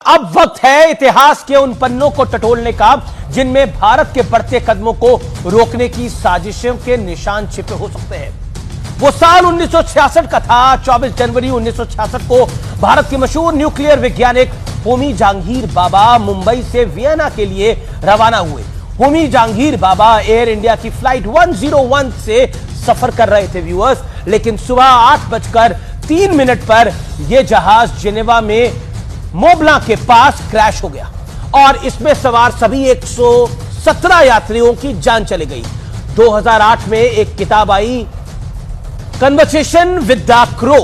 अब वक्त है इतिहास के उन पन्नों को टटोलने का जिनमें भारत के बढ़ते कदमों को रोकने की साजिशों के निशान छिपे हो सकते हैं। वो साल 1966 का था। 24 जनवरी 1966 को भारत के मशहूर न्यूक्लियर वैज्ञानिक होमी जहांगीर बाबा मुंबई से वियना के लिए रवाना हुए। होमी जहांगीर बाबा एयर इंडिया की फ्लाइट 101 से सफर कर रहे थे व्यूअर्स, लेकिन सुबह 8:03 पर यह जहाज जेनेवा में मोबला के पास क्रैश हो गया और इसमें सवार सभी 117 यात्रियों की जान चली गई। 2008 में एक किताब आई कन्वर्सेशन विद द क्रो।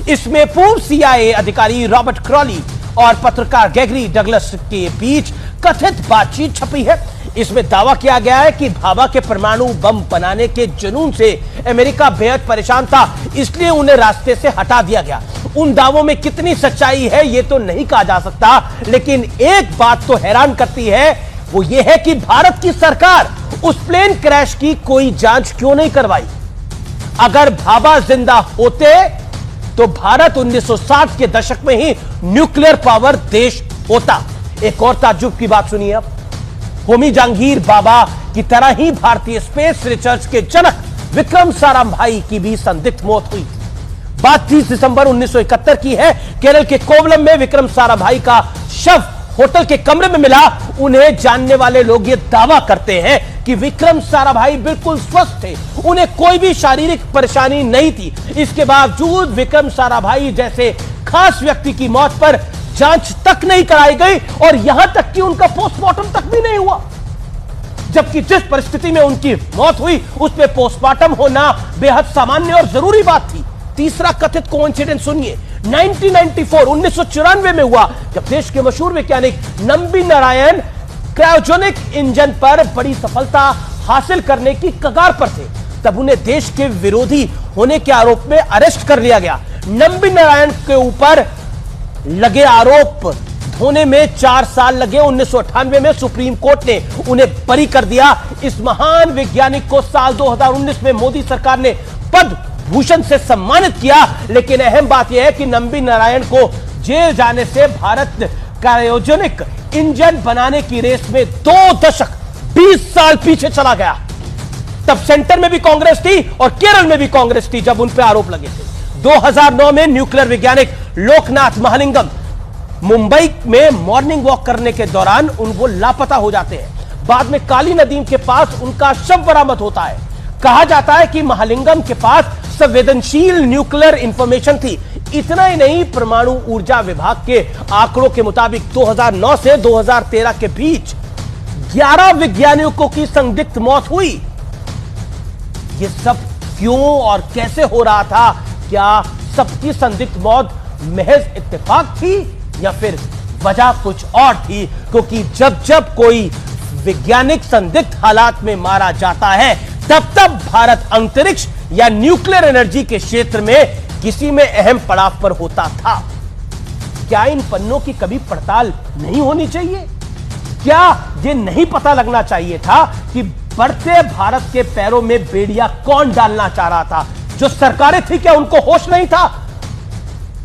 इसमें पूर्व CIA अधिकारी रॉबर्ट क्रॉली और पत्रकार ग्रेगरी डगलस के बीच कथित बातचीत छपी है। इसमें दावा किया गया है कि भाभा के परमाणु बम बनाने के जुनून से अमेरिका बेहद परेशान था, इसलिए उन्हें रास्ते से हटा दिया गया। उन दावों में कितनी सच्चाई है यह तो नहीं कहा जा सकता, लेकिन एक बात तो हैरान करती है, वो ये है कि भारत की सरकार उस प्लेन क्रैश की कोई जांच क्यों नहीं करवाई। अगर भाभा जिंदा होते तो भारत 1960 के दशक में ही न्यूक्लियर पावर देश होता। एक और ताज्जुब की बात सुनिए अब। होमी जहांगीर बाबा की तरह ही भारतीय स्पेस रिसर्च के जनक विक्रम साराभाई की भी संदिग्ध मौत हुई। बात 30 दिसंबर 1971 की है। केरल के कोवलम में विक्रम साराभाई का शव होटल के कमरे में मिला। उन्हें जानने वाले लोग ये दावा करते हैं कि विक्रम साराभाई बिल्कुल स्वस्थ थे, उन्हें कोई भी शारीरिक परेशानी नहीं थी। इसके बावजूद विक्रम साराभाई जैसे खास व्यक्ति की मौत पर जांच तक नहीं कराई गई और यहां तक कि उनका पोस्टमार्टम तक भी नहीं हुआ, जबकि जिस परिस्थिति में उनकी मौत हुई उसमें पोस्टमार्टम होना बेहद सामान्य और जरूरी बात थी। तीसरा कथित कोइंसिडेंस सुनिए। 1994 में हुआ जब देश के मशहूर वैज्ञानिक नंबी नारायण क्रायोजेनिक इंजन पर बड़ी सफलता हासिल करने की कगार पर थे। तब उन्हें देश के विरोधी होने के आरोप में अरेस्ट कर लिया गया। नंबी नारायण के ऊपर लगे आरोप धोने में 4 साल लगे। 1998 में सुप्रीम कोर्ट ने उन्हें बरी कर दिया। इस महान वैज्ञानिक को साल 2019 में मोदी सरकार ने पद्म भूषण से सम्मानित किया, लेकिन अहम बात यह है कि नंबी नारायण को जेल जाने से भारत क्रायोजेनिक इंजन बनाने की रेस में 2 दशक 20 साल पीछे चला गया। तब सेंटर में भी कांग्रेस थी और केरल में भी कांग्रेस थी जब उन पर आरोप लगे थे। 2009 में न्यूक्लियर वैज्ञानिक लोकनाथ महालिंगम मुंबई में मॉर्निंग वॉक करने के दौरान उनको लापता हो जाते हैं। बाद में काली नदी के पास उनका शव बरामद होता है। कहा जाता है कि महालिंगम के पास संवेदनशील न्यूक्लियर इंफॉर्मेशन थी। इतना ही नहीं, परमाणु ऊर्जा विभाग के आंकड़ों के मुताबिक 2009 से 2013 के बीच 11 वैज्ञानिकों की संदिग्ध मौत हुई। यह सब क्यों और कैसे हो रहा था? क्या सबकी संदिग्ध मौत महज इत्तेफाक थी या फिर वजह कुछ और थी? क्योंकि जब जब कोई वैज्ञानिक संदिग्ध हालात में मारा जाता है तब तब भारत अंतरिक्ष या न्यूक्लियर एनर्जी के क्षेत्र में किसी में अहम पड़ाव पर होता था। क्या इन पन्नों की कभी पड़ताल नहीं होनी चाहिए? क्या यह नहीं पता लगना चाहिए था कि बढ़ते भारत के पैरों में बेड़िया कौन डालना चाह रहा था? जो सरकारें थी, क्या उनको होश नहीं था?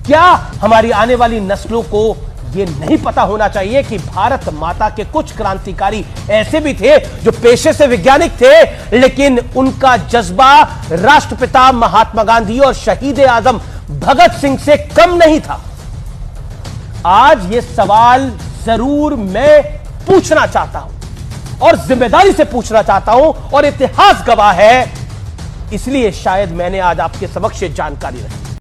क्या हमारी आने वाली नस्लों को यह नहीं पता होना चाहिए कि भारत माता के कुछ क्रांतिकारी ऐसे भी थे जो पेशे से वैज्ञानिक थे, लेकिन उनका जज्बा राष्ट्रपिता महात्मा गांधी और शहीद आजम भगत सिंह से कम नहीं था? आज यह सवाल जरूर मैं पूछना चाहता हूं और जिम्मेदारी से पूछना चाहता हूं, और इतिहास गवाह है, इसलिए शायद मैंने आज आपके समक्ष जानकारी रखी।